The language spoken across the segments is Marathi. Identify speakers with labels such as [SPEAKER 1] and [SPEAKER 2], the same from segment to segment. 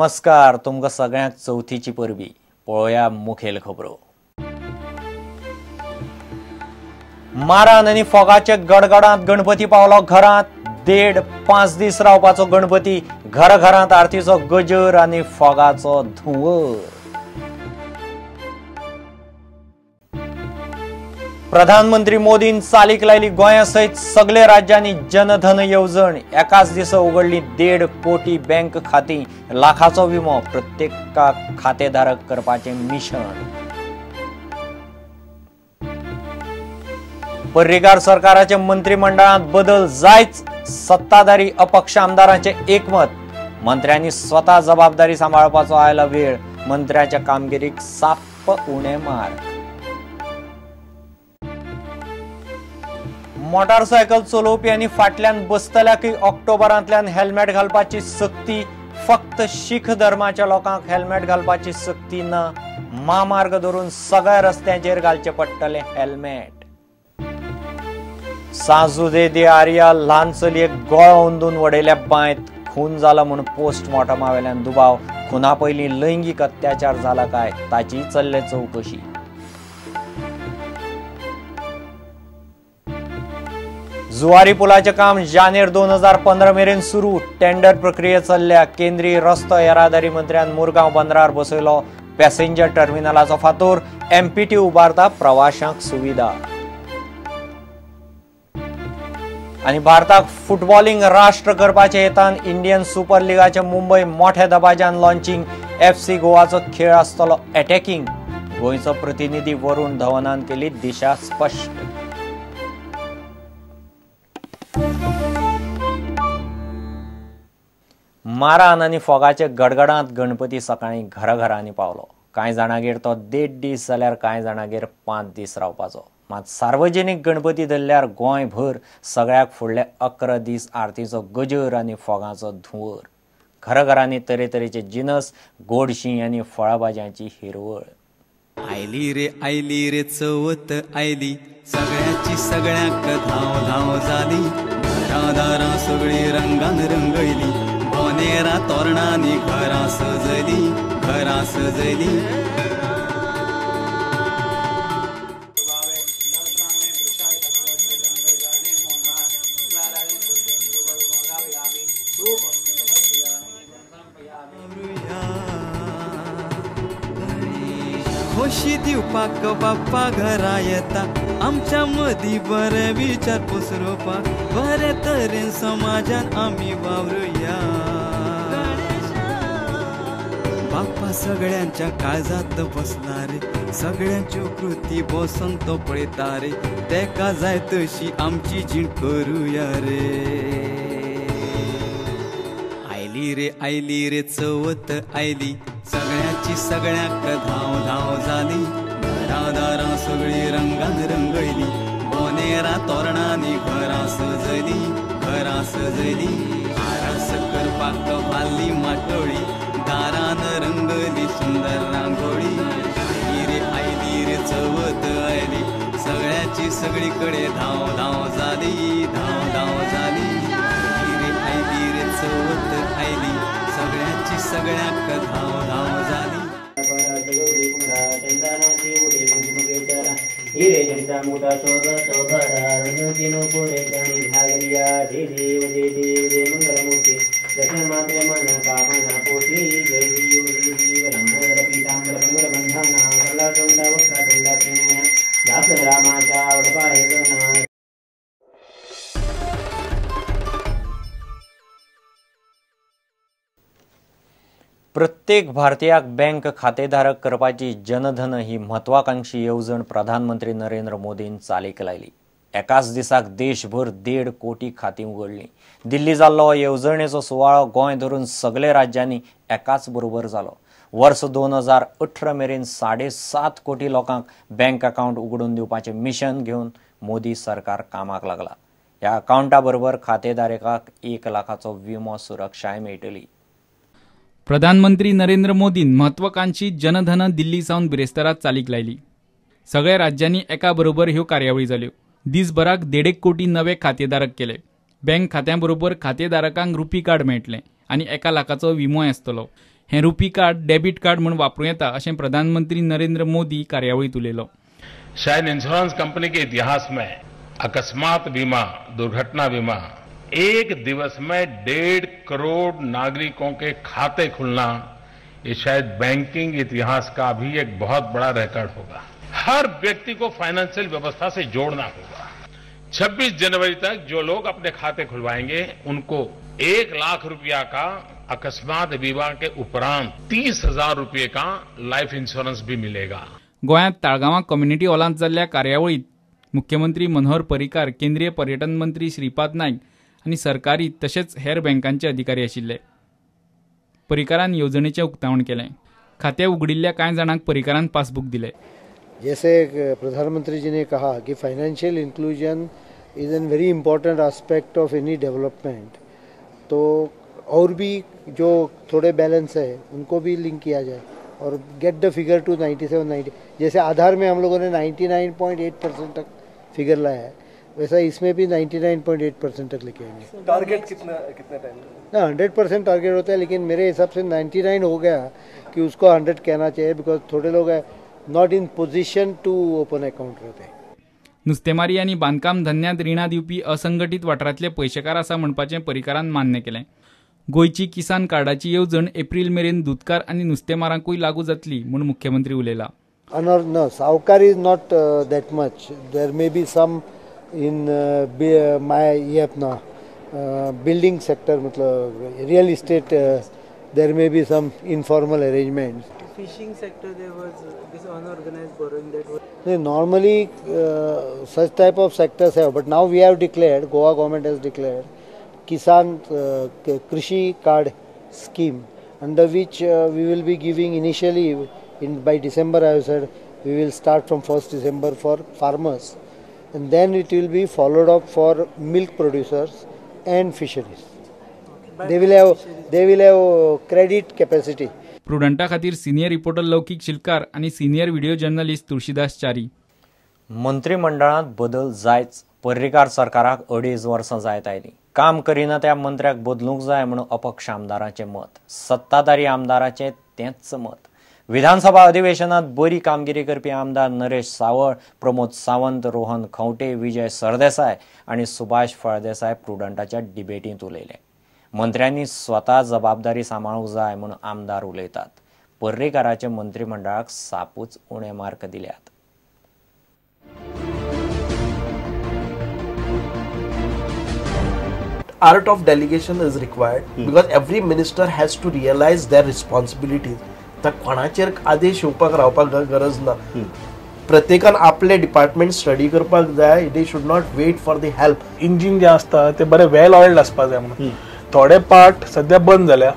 [SPEAKER 1] नमस्कार, तुमकां सगळ्यांक चवथीची परबी. पळोवया मुखेल खबरो. मारान आनी फोगाचे गडगडांत गणपती पावलो घरांत. 1.5 दीस रावपाचो गणपती. घरांत आरतीचो गजर आनी फोगाचो धुंवर. प्रधानमंत्री मोदीन चालीक लायली गोंया सयत सगळे राज्यांनी जनधन येवजण. एकाच दिसा उगडली 1.5 कोटी बँक खातीं. लाखाचो विमो प्रत्येकाक खातेधारक करपाचें मिशन. पर्रीकार सरकाराचे मंत्रिमंडळांत बदल जायच. सत्ताधारी अपक्ष आमदारांचे एकमत. मंत्र्यांनी स्वता जबाबदारी सांबाळपाचो आयला वेळ. मंत्र्याच्या कामगिरीक साप्प उणे मार्क. मोटारसायकल चलोवपी आनी फाटल्यान बसतल्याकय ऑक्टोबरांतल्यान हेल्मेट घालपाची सक्ती. फक्त शीख धर्माच्या लोकांक हेल्मेट घालपाची सक्ती ना. महामार्ग धरून सगळ्या रस्त्यांचेर घालचे पडटले हेल्मेट. सांजुदे दे आर्या ल्हान चलयेक गळो ओंदून वडयल्या बांयत. खून जाला म्हूण पोस्टमॉर्टमा वेल्यान दुबाव. खुना पयलीं लैंगीक अत्याचार जाला काय ताची चल्ले चवकशी. जुवारी पुलाचे काम जानेर 2015 मेरेन सुरू. टेंडर प्रक्रिया चल्ल्या. केंद्रीय रस्तो येरादारी मंत्र्यान मुरगांव बंदरार बसयलो पॅसेंजर टर्मिनलाचो फातोर. एमपीटी उबारता प्रवाशांक सुविधा. आनी भारताक फुटबॉलिंग राष्ट्र करपाचे हेतान इंडियन सुपर लिगाचे मुंबय मोठ्या दबाज्यान लॉन्चिंग. FC गोवाचो खेळ आसतलो अटॅकिंग. गोंयचो प्रतिनिधी वरुण धवनान केली दिशा स्पश्ट. मारान आनी फोगाचे गडगडांत गणपती सकाळी घरांनी पावलो. कांय जाणांगेर तो 1.5 दीस जाल्यार कांय जाणांगेर 5 दीस रावपाचो. मात सार्वजनीक गणपती धरल्यार गोंयभर सगळ्याक फुडले 11 दीस आरतीचो गजर आनी फोगाचो धुंवर. घरांनी तरेतरेचे जिनस, गोडशीं आनी फळभाज्यांची हिरवळ.
[SPEAKER 2] आयली रे चवथ आयली. सगळ्याची सगळ्याक धाव धाव जाली. दारां सगळी रंगान रंगयली. बोनेरा तोरणांनी घरां सजली. खोशी दिवपाक बाप्पा घरा येता. आमच्या मदी बरे विचार पसरोवपाक. बरे तरेन समाजान आमी वावरुया. बाप्पा सगळ्यांच्या काळजात बसला रे. सगळ्यांच्यो कृती बसून तो पळयता रे. तेका जाय तशी आमची जीण करुया रे. आयली रे चवथ आयली. सगळ्याची सगळ्याक धाव धाव जाली. दारां सगळी रंगान रंगयली. बोनेरा तोरणांनी घरां सजली. आरास करपाक भाल्ली माटोळी. दारान रंगली सुंदर रांगोळी. आयली रे चवथ आयली. सगळ्याची सगळीकडे धाव धाव झाली. आयली रे चवथ आयली. सगळ्याची सगळ्याक धाव धाव झाली. हिरे जनिता मोठा शोध चौघरा. रणती नको रे जाणी भागरिया. जय देव मंगलमूर्ती. दक्षिण मात्रे मन कामना पोटी. जय देव लंबर पीतांबर पंगर बंधना. कलाचंडा वक्राचंडा प्रेरणा. दास रामाच्या वडपाहे गणा.
[SPEAKER 1] प्रत्येक भारतीयाक बँक खातेधारक करपाची जनधन ही महत्वाकांक्षी येवजण प्रधानमंत्री नरेंद्र मोदीन चालीक लायली. एकाच दिसाक देशभर 1.5 कोटी खातीं उगडलीं. दिल्ली जाल्लो हो येवजणेचो सुवाळो गोंय धरून सगळे राज्यांनी एकाच बरोबर जालो. वर्स 2018 मेरेन 7.5 कोटी लोकांक बँक अकाउंट उगडून दिवपाचें मिशन घेवन मोदी सरकार कामाक लागला. ह्या अकाउंटा बरोबर खातेधारकाक 1 लाखाचो विमो सुरक्षाय मेळटली.
[SPEAKER 3] प्रधानमंत्री नरेंद्र मोदीन महत्वाकांक्षी जनधन दिल्ली सावन बिरेस्तारात चालीक लायली. सगळ्या राज्यांनी एका बरोबर ह्यो कार्यावळी जाल्यो. दिसभराक 1.5 कोटी नवे खातेधारक केले. बँक खात्यां बरोबर खातेधारकांक रुपी कार्ड मेळटलें आनी 1 लाखाचो विमोय आसतलो. हे रुपी कार्ड डेबिट कार्ड म्हणून वापरूं येता अशें प्रधानमंत्री नरेंद्र मोदी कार्यावळीत उलयलो.
[SPEAKER 4] शायद इंश्योरेंस कंपनी के इतिहास में अकस्मात बीमा, दुर्घटना बीमा एक दिवस में 1.5 करोड़ नागरिकों के खाते खुलना, ये शायद बैंकिंग इतिहास का भी एक बहुत बड़ा रिकॉर्ड होगा. हर व्यक्ति को फाइनेंशियल व्यवस्था से जोड़ना होगा. 26 जनवरी तक जो लोग अपने खाते खुलवाएंगे उनको 1 लाख रुपया का अकस्मात बीमा के उपरांत 30,000 रुपये का लाइफ इंश्योरेंस भी मिलेगा.
[SPEAKER 3] गोंयांत ताळगांवां कम्युनिटी हॉलांत जाल्ल्या कार्यावळीत मुख्यमंत्री मनोहर पर्रीकार, केंद्रीय पर्यटन मंत्री श्रीपाद नायक आनी सरकारी तशेंच हेर बँकांचे अधिकारी आशिल्ले. पर्रीकारान येवजणेचें उक्तावण केलें. खातें उगडिल्ल्या कांय जाणांक पर्रीकारान पासबुक दिलें.
[SPEAKER 5] जैसे प्रधानमंत्री जी ने कहा कि financial inclusion is an very important aspect of any development, तो और भी जो थोड़े बैलेंस है उनको भी लिंक किया जाए और गेट द फिगर टू 97-90. जैसे आधार में हम लोगों ने 99.8% तक फिगर लाया है, वैसा इसमें भी 99.8% तक लेके आएंगे.
[SPEAKER 6] टारगेट कितने टाइम
[SPEAKER 5] ना 100% टारगेट होता है, लेकिन मेरे हिसाब से 99 हो गया कि उसको 100 कहना चाहिए, बिकॉज थोड़े लोग not in position to open account रहते.
[SPEAKER 3] नुस्तेमारी आनी बांदकाम धंद्यांत रिणां दिवपी असंघटीत वाठारांतले पयशेकार आसा म्हणपाचें पर्रीकारान मान्य केलें. गोंयची किसान कार्डाची येवजण एप्रील मेरेन दुधकार आनी नुस्तेमारांकूय लागू जातली म्हूण मुख्यमंत्री उलयला.
[SPEAKER 5] No, Saukar is not that much. There may be some in building sector, मतलब real estate. There may be some informal arrangements.
[SPEAKER 6] Fishing sector there was this unorganized borrowing that was.
[SPEAKER 5] Normally such type of sectors have, but now we have declared, Goa government has declared Kisan Krishi Card scheme, under which we will be giving initially by December. I have said we will start from 1st December for farmers, and then it will be followed up for milk producers and fisheries. They will have credit capacity.
[SPEAKER 3] प्रुडंटा खातीर सिनियर रिपोर्टर लौकीक शिलकार आनी senior video journalist Tulshidas Chari.
[SPEAKER 1] मंत्रिमंडळात बदल जायच. पर्रीकार सरकाराक 2.5 वर्सां जायत आयलीं. काम करिना त्या मंत्र्याक बदलूंक जाय म्हणून अपक्ष आमदारांचें मत. सत्ताधारी आमदाराचें तेंच मत. विधानसभा अधिवेशनात बरी कामगिरी करपी आमदार नरेश सावळ, प्रमोद सावंत, रोहन खंवटे, विजय सरदेसाय आनी सुभाष फळदेसाय प्रुडंटाच्या डिबेटींत उलयले. मंत्र्यांनी स्वता जबाबदारी सांबाळूंक जाय म्हणून आमदार उलयतात. पर्रीकाराचे मंत्रिमंडळाक सापूच उणे मार्क दिल्यात.
[SPEAKER 7] Art of delegation is required because every minister has to realize their responsibilities. तर कोणाचेर आदेश येवपाक रावपाक गरज ना. प्रत्येकान आपले डिपार्टमेंट स्टडी करपाक जाय. They should not wait for the help.
[SPEAKER 8] Engine जे आसता ते बरे वेल ऑइल्ड आसपाक जाय म्हणून. थोडे पार्ट सध्या बंद जाल्या,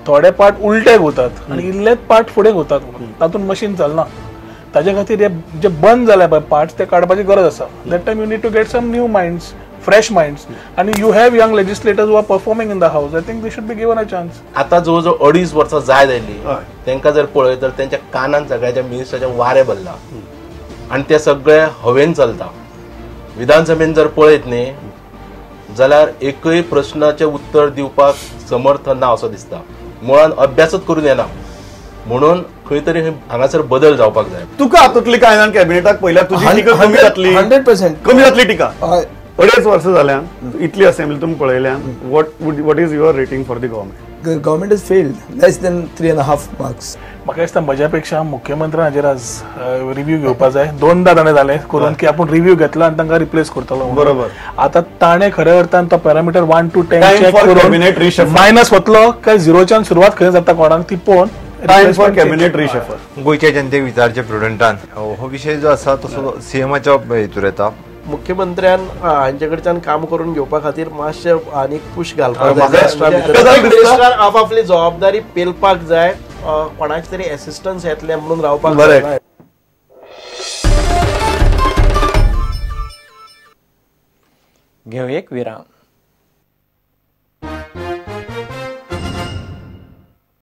[SPEAKER 8] थोडे पार्ट उलटे घुतात आनी इल्लेच पार्ट फुडें घुतात म्हणून तातूंत मशीन चलना. ताजे खातीर जे बंद जाल्या पळय पार्ट्स ते काडपाची गरज आसा. That time you need to get some new minds, fresh minds, and you have young legislators who are performing in the house. I think they should be given a chance.
[SPEAKER 7] आता जो 2.5 वर्सां जाय जाली तांकां जर पळयत तर तेंच्या कानान सगळ्याच्या मिनिस्टराचे वारे भरला आनी ते सगळे हवेन चलता. विधानसभेन जर पळयत न्ही जाल्यार एकय प्रश्नाचें उत्तर दिवपाक समर्थ ना असो दिसता. मुळान अभ्यासच करून येना म्हणून खंय तरी हांगासर बदल जावपाक जाय.
[SPEAKER 6] तुका हातूंतली कांय जाण कॅबिनेटाक पयल्या तुजी टिका कमी जातली. 100% कमी जातली टिका. 2.5 वर्सां जाल्यान इतली असेंब्ली तुमी पळयल्यान what is your rating for the government?
[SPEAKER 9] The government has failed, less than 3.5 marks.
[SPEAKER 8] म्हाका दिसता म्हज्या पेक्षा मुख्यमंत्र्यान हाजेर आज रिव्ह्यू घेवपाक जाय. 2दा ताणें जालें करून की आपूण रिव्ह्यू घेतला आनी तांकां रिप्लेस करतलो.
[SPEAKER 6] बरोबर.
[SPEAKER 8] आतां ताणें खऱ्या अर्थान तो parameter 1 to 10
[SPEAKER 6] Time
[SPEAKER 8] check
[SPEAKER 6] for
[SPEAKER 8] करून
[SPEAKER 6] cabinet reshuffle.
[SPEAKER 8] मायनस वतलो काय 0च्यान सुरवात खंय जाता कोणाक ती पळोवन
[SPEAKER 6] Time for cabinet reshuffle.
[SPEAKER 10] गोयच्या जनतेक विचारचे प्रुडंटान हो विषय जो आसा तसो सीएमाच्या हेतूर येता.
[SPEAKER 7] मुख्यमंत्र्यान हांचे कडच्यान काम करून घेवपा खातीर मातशें आनीक पुश घालपाक
[SPEAKER 6] जाय.
[SPEAKER 7] आपली जबाबदारी पेलपाक जाय. कोणाचे तरी असिस्टन्स येतले म्हणून रावपाक जाय.
[SPEAKER 1] घेऊ एक विराम.